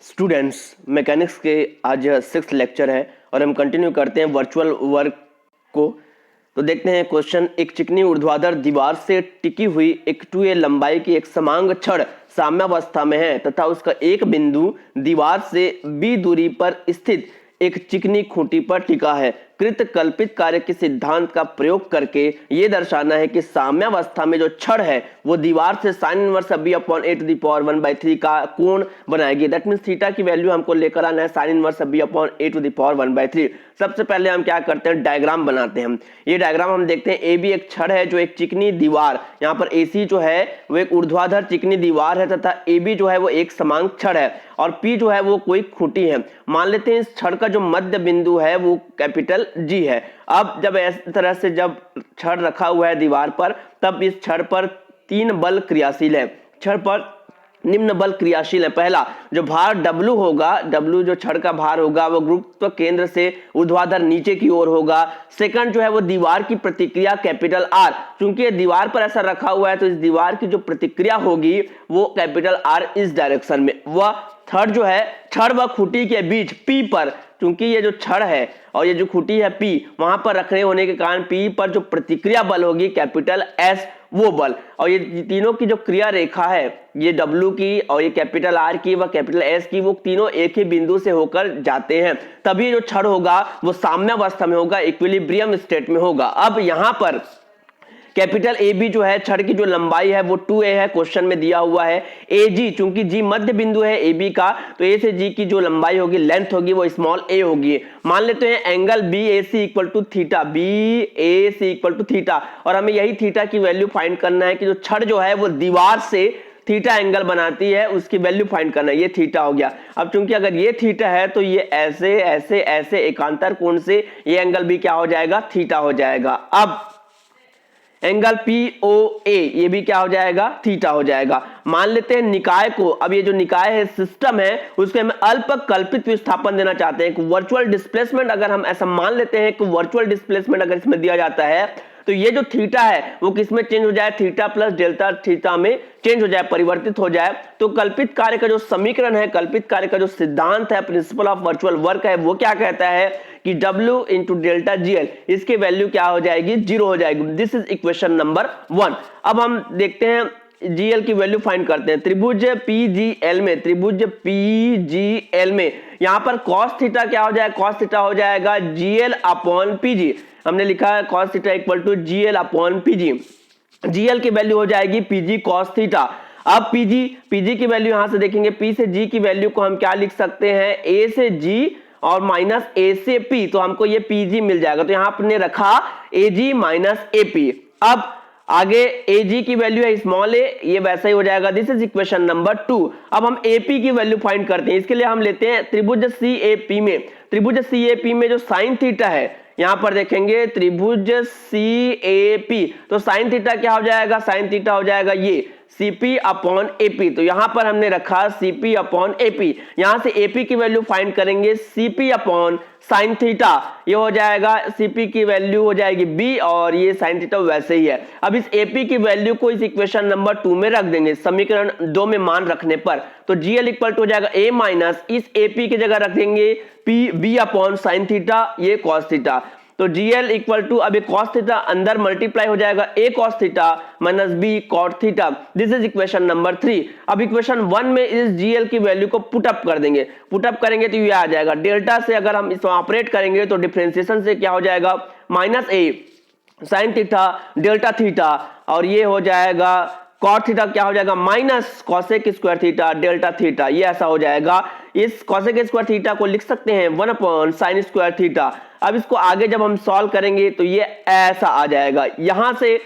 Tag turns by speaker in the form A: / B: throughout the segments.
A: Students, mechanics के आज 6th lecture है और हम कंटिन्यू करते हैं वर्चुअल वर्क को। तो देखते हैं क्वेश्चन। एक चिकनी ऊर्ध्वाधर दीवार से टिकी हुई एक 2a लंबाई की एक समांग छड़ साम्यावस्था में है तथा उसका एक बिंदु दीवार से b दूरी पर स्थित एक चिकनी खूंटी पर टिका है। कृत कल्पित कार्य के सिद्धांत का प्रयोग करके ये दर्शाना है कि साम्यावस्था में जो छड़ है वो दीवार से sine inverse b upon a to the power 1/3 का कोण बनाएगी। दैट मीन्स थीटा की वैल्यू हमको लेकर आना है sine inverse b upon a to the power 1/3। सबसे पहले हम क्या करते हैं, डायग्राम बनाते हैं। ये डायग्राम हम देखते हैं, ए बी एक छड़ है जो एक चिकनी दीवार, यहाँ पर ए सी जो है वो एक ऊर्ध्वाधर चिकनी दीवार है तथा ए बी जो है वो एक समांग छड़ है और पी जो है वो कोई खूंटी है। मान लेते हैं इस छड़ का जो मध्य बिंदु है वो कैपिटल जी है। अब जब इस तरह से जब छड़ रखा हुआ है दीवार पर, तब इस छड़ पर 3 बल क्रियाशील है। छड़ पर निम्न बल क्रियाशील है। पहला जो भार W होगा, W जो छड़ का भार होगा वो गुरुत्व केंद्र से ऊर्ध्वाधर नीचे की ओर होगा। सेकंड जो है वो दीवार की प्रतिक्रिया कैपिटल R, क्योंकि ये दीवार पर ऐसा रखा हुआ है तो इस दीवार की जो प्रतिक्रिया होगी वो कैपिटल R इस डायरेक्शन में। वह थर्ड जो है छड़ व खूंटी के बीच P पर, क्योंकि ये जो छड़ है और ये जो खूंटी है P, वहां पर रखने होने के कारण P पर जो प्रतिक्रिया बल होगी कैपिटल S वो बल। और ये तीनों की जो क्रिया रेखा है, ये W की और ये कैपिटल R की व कैपिटल S की, वो तीनों एक ही बिंदु से होकर जाते हैं। तभी जो छड़ होगा वो साम्यावस्था में होगा, इक्विलिब्रियम स्टेट में होगा। अब यहाँ पर कैपिटल ए बी जो है छड़ की जो लंबाई है वो 2a है, क्वेश्चन में दिया हुआ है। ए जी, चूंकि जी मध्य बिंदु है ए बी का, तो ए से जी की जो लंबाई होगी, लेंथ होगी, वो स्मॉल ए होगी। मान लेते हैं angle B A C equal to theta, B A C equal to theta, और हमें यही थीटा की वैल्यू फाइंड करना है कि जो छड़ जो है वो दीवार से थीटा एंगल बनाती है, उसकी वैल्यू फाइंड करना है। ये थीटा हो गया। अब चूंकि अगर ये थीटा है तो ये ऐसे ऐसे ऐसे एकांतर कोण से ये एंगल भी क्या हो जाएगा, थीटा हो जाएगा। अब एंगल POA ये भी क्या हो जाएगा, थीटा हो जाएगा। मान लेते हैं निकाय को, अब ये जो निकाय है सिस्टम है उसके हम अल्प कल्पित विस्थापन देना चाहते हैं। वर्चुअल डिस्प्लेसमेंट अगर हम ऐसा मान लेते हैं कि वर्चुअल डिस्प्लेसमेंट अगर इसमें दिया जाता है तो ये जो थीटा है वो किसमें चेंज हो जाए, थीटा प्लस डेल्टा थीटा में चेंज हो जाए, परिवर्तित हो जाए। तो कल्पित कार्य का जो समीकरण है, कल्पित कार्य का जो सिद्धांत है, प्रिंसिपल ऑफ वर्चुअल वर्क है, वो क्या कहता है कि W इंटू डेल्टा GL, इसकी वैल्यू क्या हो जाएगी, 0 हो जाएगी। This is equation number 1। अब हम देखते हैं GL की वैल्यू फाइंड करते हैं। त्रिभुज PGL में, त्रिभुज PGL में यहां पर cos थीटा क्या हो जाएगा, cos थीटा हो जाएगा GL अपॉन PG। हमने लिखा है cos theta equal to GL upon PG। GL की वैल्यू हो जाएगी PG cos थीटा। अब PG की वैल्यू यहां से देखेंगे, P से G की वैल्यू को हम क्या लिख सकते हैं, A से G और माइनस A से P, तो हमको ये PG मिल जाएगा। तो यहां आपने रखा AG माइनस AP। अब आगे AG की वैल्यू है स्मॉल a, ये वैसा ही हो जाएगा। This is equation number 2। अब हम AP की वैल्यू फाइंड करते हैं। इसके लिए हम लेते हैं त्रिभुज CAP में, त्रिभुज CAP में जो साइन थीटा है, यहां पर देखेंगे त्रिभुज CAP, तो साइन थीटा क्या हो जाएगा, साइन थीटा हो जाएगा ये CP अपॉन AP। तो यहां पर हमने रखा CP अपॉन AP। यहां से AP की वैल्यू फाइंड करेंगे CP अपॉन साइन थीटा, ये हो जाएगा CP की वैल्यू हो जाएगी B और ये साइन थीटा वैसे ही है। अब इस AP की वैल्यू को इस इक्वेशन नंबर 2 में रख देंगे, समीकरण 2 में मान रखने पर। तो GL इक्वल टू हो जाएगा A माइनस इस AP की जगह रख देंगे B अपॉन साइन थीटा, ये कॉस थीटा। तो GL इक्वल टू, अब कॉस थीटा अंदर मल्टीप्लाई हो जाएगा A cos theta minus B cot theta. This is equation number 3। अब इक्वेशन 1 में इस GL की वैल्यू को पुट अप कर देंगे, पुट अप करेंगे तो ये आ जाएगा। डेल्टा से अगर हम इसको ऑपरेट करेंगे तो डिफरेंशिएशन से क्या हो जाएगा, minus A sine theta delta theta, और ये हो जाएगा कॉट थीटा क्या हो जाएगा, minus cosec square theta delta theta, ये ऐसा हो जाएगा। इस कॉसेक स्क्वायर थीटा को लिख सकते हैं 1 अपॉन साइन स्क्वायर थीटा। अब इसको आगे जब हम सॉल्व करेंगे तो ये ऐसा आ जाएगा। यहां से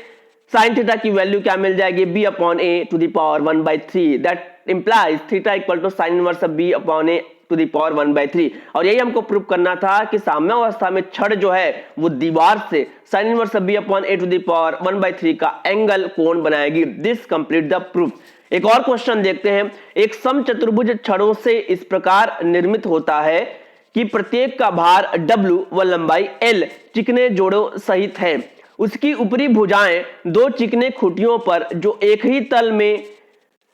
A: साइन थीटा की वैल्यू क्या मिल जाएगी, B upon A to the power 1/3। That implies theta equal to sine inverse B upon A to the power 1/3। और यही हमको प्रूव करना था कि साम्यावस्था में छड़ जो है वो दीवार से sine inverse B upon A to the power 1/3 का एंगल कोण बनाएगी। This complete the proof. एक और क्वेश्चन देखते हैं। एक समचतुर्भुज छड़ों से इस प्रकार निर्मित होता है कि प्रत्येक का भार W व लंबाई L चिकने जोड़ों सहित है। उसकी ऊपरी भुजाएं 2 चिकने खूंटियों पर जो एक ही तल में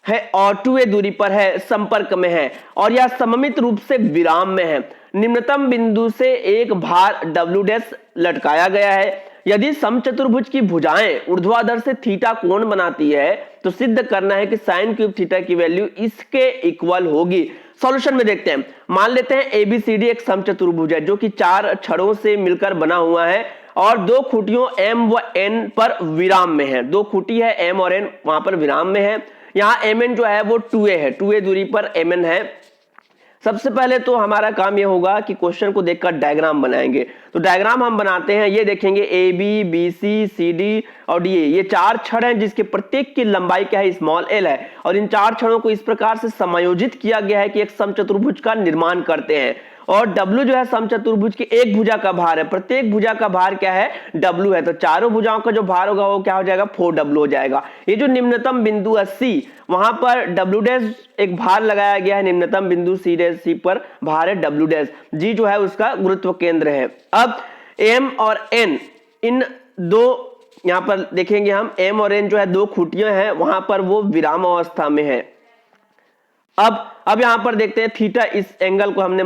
A: है और 2a दूरी पर है, संपर्क में है और यह सममित रूप से विराम में है। निम्नतम बिंदु से एक भार w डैश लटकाया गया है। यदि समचतुर्भुज की भुजाएं ऊर्ध्वाधर से थीटा कोण बनाती है तो सिद्ध करना है कि साइन क्यूब थीटा की वैल्यू इसके इक्वल होगी। सॉल्यूशन में देखते हैं, मान लेते हैं एबीसीडी एक समचतुर्भुज है जो कि 4 छड़ों से मिलकर बना हुआ है और 2 खूंटियों m व n पर विराम में है। 2 खूंटी है m और n वहां पर विराम में है। यहाँ mn जो है वो 2a है, 2a दूरी पर mn है। सबसे पहले तो हमारा काम यह होगा कि क्वेश्चन को देखकर डायग्राम बनाएंगे। तो डायग्राम हम बनाते हैं, ये देखेंगे A B B C C D और डी ए, ये 4 छड़ हैं जिसके प्रत्येक की लंबाई क्या है, स्मॉल एल है और इन 4 छड़ों को इस प्रकार से समायोजित किया गया है कि एक समचतुर्भुज का निर्माण करते हैं। और W जो है समचतुर्भुज की एक भुजा का भार है, प्रत्येक भुजा का भार क्या है, W है, तो चारों भुजाओं का जो भार होगा वो क्या हो जाएगा, 4W हो जाएगा। ये जो निम्नतम बिंदु है C, वहां पर W डैश एक भार लगाया गया है, निम्नतम बिंदु C पर भार है W डैश, G जो है उसका गुरुत्व केंद्र है। अब M और N, इन दो यहां पर देखेंगे हम, M और N जो है 2 खूंटियां हैं, वहां पर वो विराम अवस्था में है। अब यहां पर देखते हैं थीटा, इस एंगल को हमने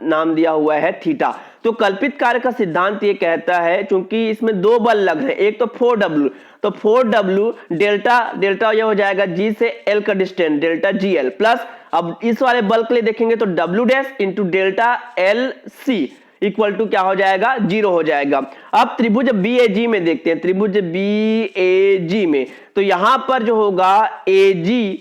A: नाम दिया हुआ है थीटा। तो कल्पित कार्य का सिद्धांत ये कहता है, चूंकि इसमें 2 बल लग रहे हैं, एक तो 4W, तो 4W डेल्टा यह हो जाएगा G से L का डिस्टेंस डेल्टा GL प्लस, अब इस वाले बल के लिए देखेंगे तो W dash into delta LC equal to क्या हो जाएगा, 0 हो जाएगा। अब त्रिभुज BAG में देखते हैं, त्रिभुज BAG में तो यहां पर जो होगा AG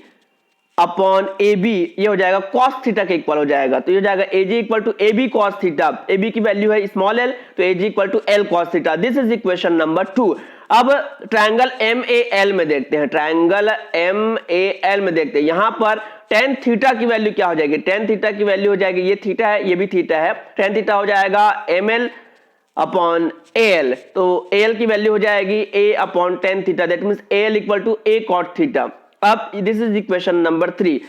A: अपॉन AB ये हो जाएगा cos थीटा के इक्वल हो जाएगा। तो ये हो जाएगा AG equal to AB cos theta, AB की वैल्यू है स्मॉल l, तो AG equal to L cos theta. This is equation number 2। अब ट्रायंगल MAL में देखते हैं, ट्रायंगल MAL में देखते हैं, यहां पर tan थीटा की वैल्यू क्या हो जाएगी, tan थीटा की वैल्यू हो जाएगी, ये थीटा है ये भी थीटा है, tan थीटा हो जाएगा ML अपॉन AL, तो AL की वैल्यू हो जाएगी A upon tan theta, that means AL equal to A cot theta. अब दिस इज इक्वेशन नंबर 3।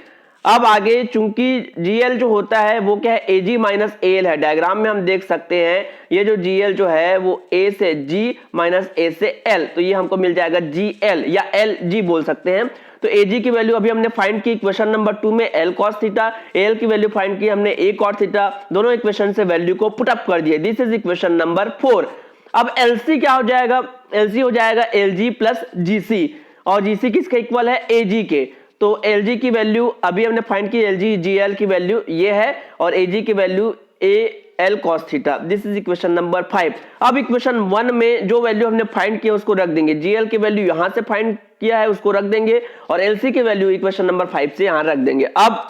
A: अब आगे चूंकि GL जो होता है वो क्या है, AG माइनस AL है, डायग्राम में हम देख सकते हैं ये जो GL जो है वो A से G माइनस A से L, तो ये हमको मिल जाएगा GL या LG बोल सकते हैं। तो AG की वैल्यू अभी हमने फाइंड की इक्वेशन नंबर 2 में L cos थीटा, AL की वैल्यू फाइंड की हमने A cot थीटा, दोनों इक्वेशन से वैल्यू को पुट अप कर दिए। This is equation number 4। अब LC क्या हो जाएगा, LC हो जाएगा LG प्लस GC और GC किसके इक्वल है, AG के, तो LG की वैल्यू अभी हमने फाइंड की, LG GL की वैल्यू ये है और AG की value AL cos theta. This is equation number 5। अब इक्वेशन 1 में जो वैल्यू हमने फाइंड किया उसको रख देंगे, GL की वैल्यू यहां से फाइंड किया है उसको रख देंगे और LC की वैल्यू इक्वेशन नंबर 5 से यहां रख देंगे। अब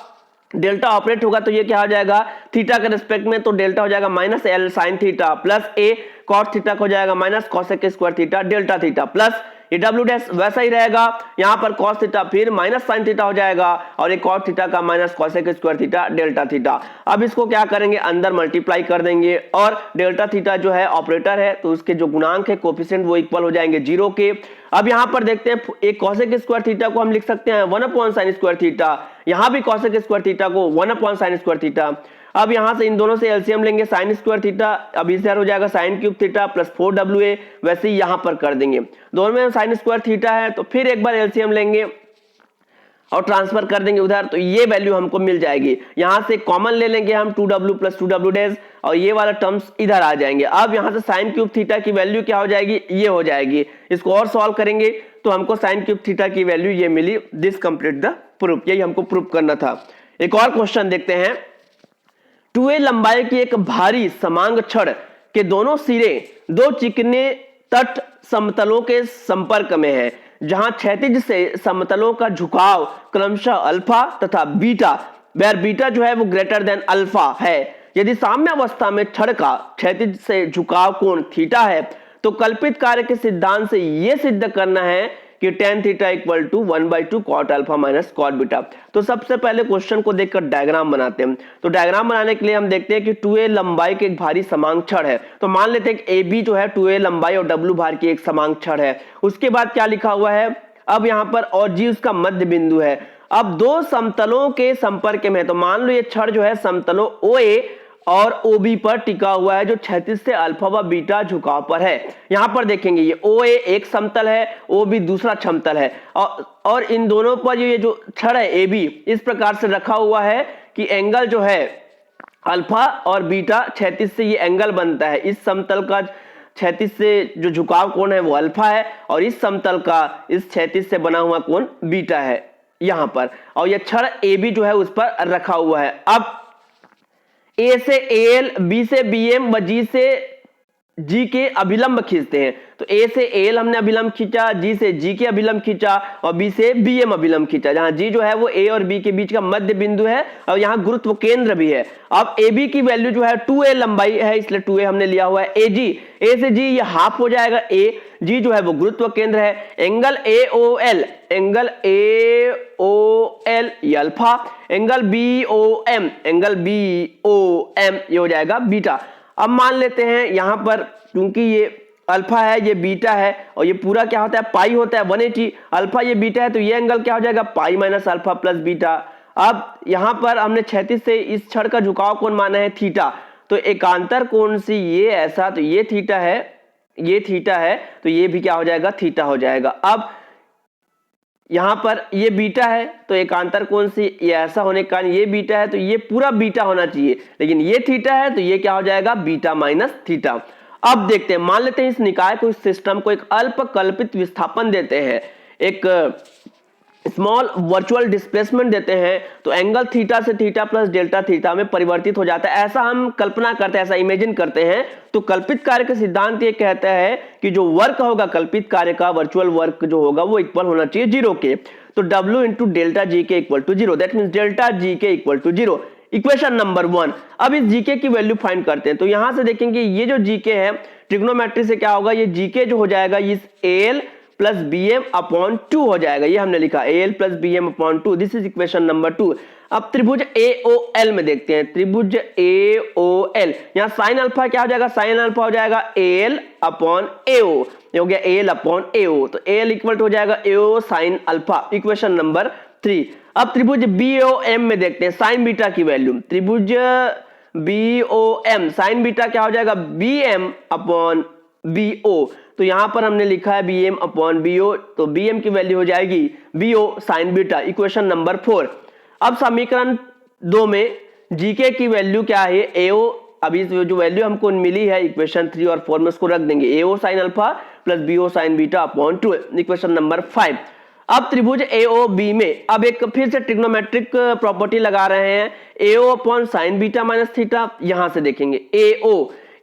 A: डेल्टा ऑपरेट होगा तो ये क्या हो जाएगा, थीटा के रिस्पेक्ट में, तो डेल्टा हो जाएगा minus L sine theta plus A cos theta को जाएगा minus cosec square theta delta theta plus ये W डैश वैसा ही रहेगा, यहां पर cos थीटा फिर माइनस साइन थीटा हो जाएगा और एक cot थीटा का minus cosec square theta delta theta. अब इसको क्या करेंगे, अंदर मल्टीप्लाई कर देंगे और डेल्टा थीटा जो है ऑपरेटर है तो उसके जो गुणांक है कोफिशिएंट वो इक्वल हो जाएंगे 0 के। अब यहां पर देखते हैं एक cosec स्क्वायर थीटा को हम लिख सकते हैं 1 अपॉन साइन स्क्वायर थीटा, यहां भी cosec स्क्वायर थीटा को 1 अपॉन साइन स्क्वायर थीटा। अब यहां से इन दोनों से एलसीएम लेंगे, साइन स्क्वायर थीटा अब इस हो जाएगा sine cube theta plus 4WA, वैसे ही यहां पर कर देंगे, दोनों में साइन स्क्वायर थीटा है तो फिर एक बार एलसीएम लेंगे और ट्रांसफर कर देंगे उधर, तो ये वैल्यू हमको मिल जाएगी। यहां से कॉमन ले लेंगे हम 2W प्लस 2W डैश और ये वाला टर्म्स इधर आ जाएंगे। अब यहां से साइन क्यूब थीटा की वैल्यू क्या हो जाएगी, ये हो जाएगी। इसको और सॉल्व करेंगे तो हमको साइन क्यूब थीटा की वैल्यू ये मिली। दिस कंप्लीट द प्रूफ, यही हमको प्रूफ करना था। एक और क्वेश्चन देखते हैं। 2a लंबाई की एक भारी समांग छड़ के दोनों सिरे 2 चिकने तट समतलों के संपर्क में है, जहां क्षैतिज से समतलों का झुकाव क्रमशः अल्फा तथा बीटा, वेयर बीटा जो है वो ग्रेटर देन अल्फा है। यदि साम्य अवस्था में छड़ का क्षैतिज से झुकाव कोण थीटा है तो कल्पित कार्य के सिद्धांत से यह सिद्ध करना है कि tan theta equal to 1/2 cot alpha minus cot beta. तो सबसे पहले क्वेश्चन को देखकर डायग्राम बनाते हैं। तो डायग्राम बनाने के लिए हम देखते हैं कि 2a लंबाई के एक भारी समांग छड़ है, तो मान लेते हैं कि AB जो है 2a लंबाई और W भार की एक समांग छड़ है। उसके बाद क्या लिखा हुआ है, अब यहां पर और G उसका मध्य बिंदु है। अब 2 समतलों के संपर्क में है, तो मान लो ये छड़ जो है समतलों OA और OB पर टिका हुआ है, जो क्षैतिज से अल्फा व बीटा झुकाव पर है। यहां पर देखेंगे ये OA एक समतल है, OB दूसरा समतल है, और इन दोनों पर ये जो छड़ है AB इस प्रकार से रखा हुआ है कि एंगल जो है अल्फा और बीटा क्षैतिज से ये एंगल बनता है। इस समतल का क्षैतिज से जो झुकाव कोण है वो अल्फा है, और इस समतल का इस क्षैतिज से बना हुआ कोण बीटा है यहां पर, और ये छड़ AB जो है उस पर रखा हुआ है। अब A से AL, B से BM व G से G के अभिलंब खींचते हैं। तो A से AL हमने अभिलंब खींचा, G से G के अभिलंब खींचा और B से BM अभिलंब खींचा, जहां G जो है वो A और B के बीच का मध्य बिंदु है और यहाँ गुरुत्व केंद्र भी है। अब AB की वैल्यू जो है 2A लंबाई है, इसलिए 2A हमने लिया हुआ है। AG, A से G ये हाफ हो जाएगा, G जो है वो गुरुत्व केंद्र है। एंगल AOL, एंगल AOL ये alpha, angle BOM, angle BOM ये हो जाएगा बीटा। अब मान लेते हैं यहां पर क्योंकि ये अल्फा है ये बीटा है और ये पूरा क्या होता है पाई होता है 180, अल्फा ये बीटा है तो ये एंगल क्या हो जाएगा pi minus alpha plus beta. अब यहां पर हमने क्षैतिज से इस छड़ का झुकाव कोण माना है थीटा, तो एकांतर कोण से ये ऐसा, तो ये थीटा है, ये थीटा है, तो ये भी क्या हो जाएगा थीटा हो जाएगा। अब यहां पर ये बीटा है तो एकांतर कोण से ये ऐसा होने के कारण ये बीटा है तो ये पूरा बीटा होना चाहिए, लेकिन ये थीटा है तो ये क्या हो जाएगा बीटा माइनस थीटा। अब देखते हैं, मान लेते हैं इस निकाय को, इस सिस्टम को एक अल्प कल्पित विस्थापन देते हैं, एक स्मॉल वर्चुअल डिस्प्लेसमेंट देते हैं, तो एंगल थीटा से थीटा प्लस डेल्टा थीटा में परिवर्तित हो जाता है। ऐसा हम कल्पना करते हैं, ऐसा इमेजिन करते हैं। तो कल्पित कार्य का सिद्धांत ये कहता है कि जो वर्क होगा कल्पित कार्य का, वर्चुअल वर्क जो होगा वो इक्वल होना चाहिए 0 के। तो W into delta G K equal to 0, that means delta G K equal to 0। Equation number 1। अब इस जीके की वैल्यू फाइंड करते हैं। तो यहां से देखेंगे ये जो जीके है ट्रिग्नोमेट्री से क्या होगा, ये जीके जो हो जाएगा इस AL प्लस BM अपॉन 2 हो जाएगा, ये हमने लिखा AL plus BM upon 2, this is equation number 2। अब त्रिभुज AOL में देखते हैं, त्रिभुज AOL, यहाँ साइन अल्फा क्या हो जाएगा, साइन अल्फा हो जाएगा AL अपॉन AO, ये हो गया AL अपॉन AO, तो AL इक्वल हो जाएगा AO sine alpha, equation number 3। अब त्रिभुज BOM में देखते हैं साइन बीटा की वैल्यू, त्रिभुज BOM साइन बीटा क्या हो जाएगा BM अपॉन BO, तो यहां पर हमने लिखा है BM अपॉन BO, तो BM की वैल्यू हो जाएगी BO sign beta, equation number 4। अब समीकरण 2 में जीके की वैल्यू क्या है AO, अभी जो वैल्यू हमको मिली है इक्वेशन 3 और 4 में उसको रख देंगे, AO sine alpha plus BO sign beta upon 2, equation number 5। अब त्रिभुज AOB में अब एक फिर से ट्रिग्नोमेट्रिक प्रॉपर्टी लगा रहे हैं, AO upon sine beta minus theta. यहां से देखेंगे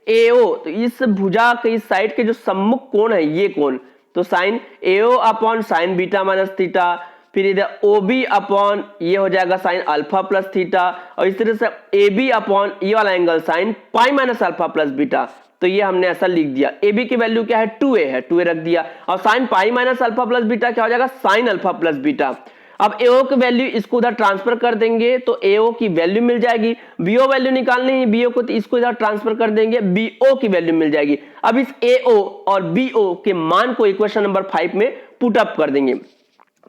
A: AO तो इस भुजा के इस साइड के जो सम्मुख कोण है ये कोण, तो sine AO upon sine beta minus theta, फिर इधर OB अपॉन ये हो जाएगा साइन अल्फा प्लस थीटा, और इस तरह से AB अपॉन ये वाला angle sine pi minus alpha plus beta, तो ये हमने ऐसा लिख दिया। AB की वैल्यू क्या है 2A है, 2A रख दिया, और sine pi minus alpha plus beta क्या हो जाएगा साइन अल्फा प्लस बीटा। अब AO की वैल्यू इसको उधर ट्रांसफर कर देंगे तो AO की वैल्यू मिल जाएगी, BO वैल्यू निकालनी है BO को, तो इसको इधर ट्रांसफर कर देंगे, BO की वैल्यू मिल जाएगी। अब इस AO और BO के मान को इक्वेशन नंबर 5 में पुट अप कर देंगे,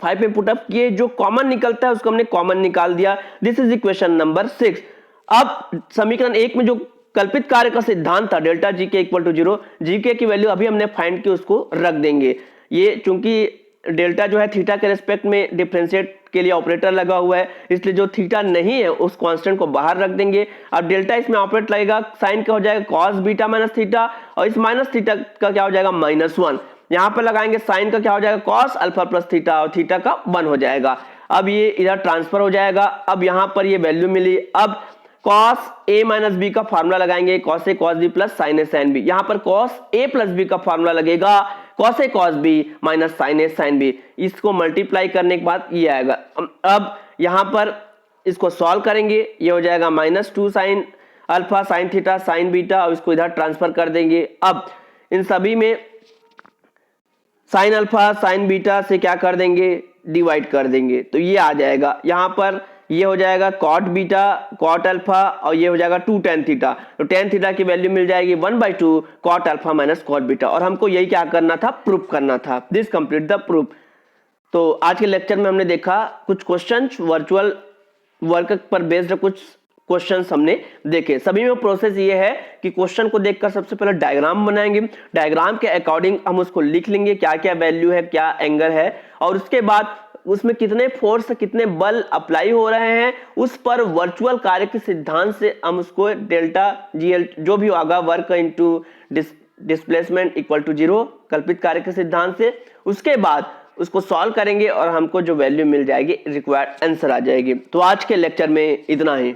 A: 5 में पुट अप किए, जो कॉमन निकलता है उसको हमने कॉमन निकाल दिया, दिस इज इक्वेशन नंबर 6। अब समीकरण 1 में जो कल्पित कार्य का सिद्धांत था delta G K equal to 0, GK की वैल्यू अभी हमने फाइंड की उसको रख देंगे। ये चूंकि डेल्टा जो है थीटा के रेस्पेक्ट में डिफरेंशिएट के लिए ऑपरेटर लगा हुआ है, इसलिए जो थीटा नहीं है उस कांस्टेंट को बाहर रख देंगे। अब डेल्टा इसमें ऑपरेट लगेगा, साइन का हो जाएगा कॉस बीटा माइनस थीटा, और इस माइनस थीटा का क्या हो जाएगा -1, यहां पर लगाएंगे साइन का क्या हो जाएगा कॉस अल्फा प्लस थीटा, और थीटा का 1 हो जाएगा। अब ये इधर ट्रांसफर हो जाएगा, अब यहां पर ये वैल्यू मिली। अब cos a माइनस बी का फार्मूला लगाएंगे, cos a cos b plus sin a sin b, यहां पर cos a प्लस b का फार्मूला लगेगा cos a cos b minus sin a sin b, इसको मल्टीप्लाई करने के बाद ये आएगा। अब यहां पर इसको सॉल्व करेंगे, ये हो जाएगा -2 sin alpha sin theta sin beta, और इसको इधर ट्रांसफर कर देंगे। अब इन सभी में sin अल्फा sin बीटा से क्या कर देंगे डिवाइड कर देंगे, तो ये आ जाएगा, यहां पर ये हो जाएगा कॉट बीटा कॉट अल्फा, और ये हो जाएगा 2 tan थीटा, तो tan थीटा की वैल्यू मिल जाएगी 1/2 cot alpha minus cot beta, और हमको यही क्या करना था प्रूफ करना था, दिस कंप्लीट द प्रूफ। तो आज के लेक्चर में हमने देखा कुछ क्वेश्चंस वर्चुअल वर्क पर बेस्ड कुछ क्वेश्चंस हमने देखे। सभी में प्रोसेस ये है कि क्वेश्चन को देखकर सबसे पहले डायग्राम बनाएंगे, डायग्राम के अकॉर्डिंग हम उसको लिख लेंगे क्या क्या वैल्यू है, क्या एंगल है, और उसके बाद उसमें कितने फोर्स, कितने बल अप्लाई हो रहे हैं, उस पर वर्चुअल कार्य के सिद्धांत से हम उसको डेल्टा जीएल जो भी होगा, work into displacement equal to 0 कल्पित कार्य के सिद्धांत से, उसके बाद उसको सॉल्व करेंगे और हमको जो वैल्यू मिल जाएगी रिक्वायर्ड आंसर आ जाएगी। तो आज के लेक्चर में इतना ही।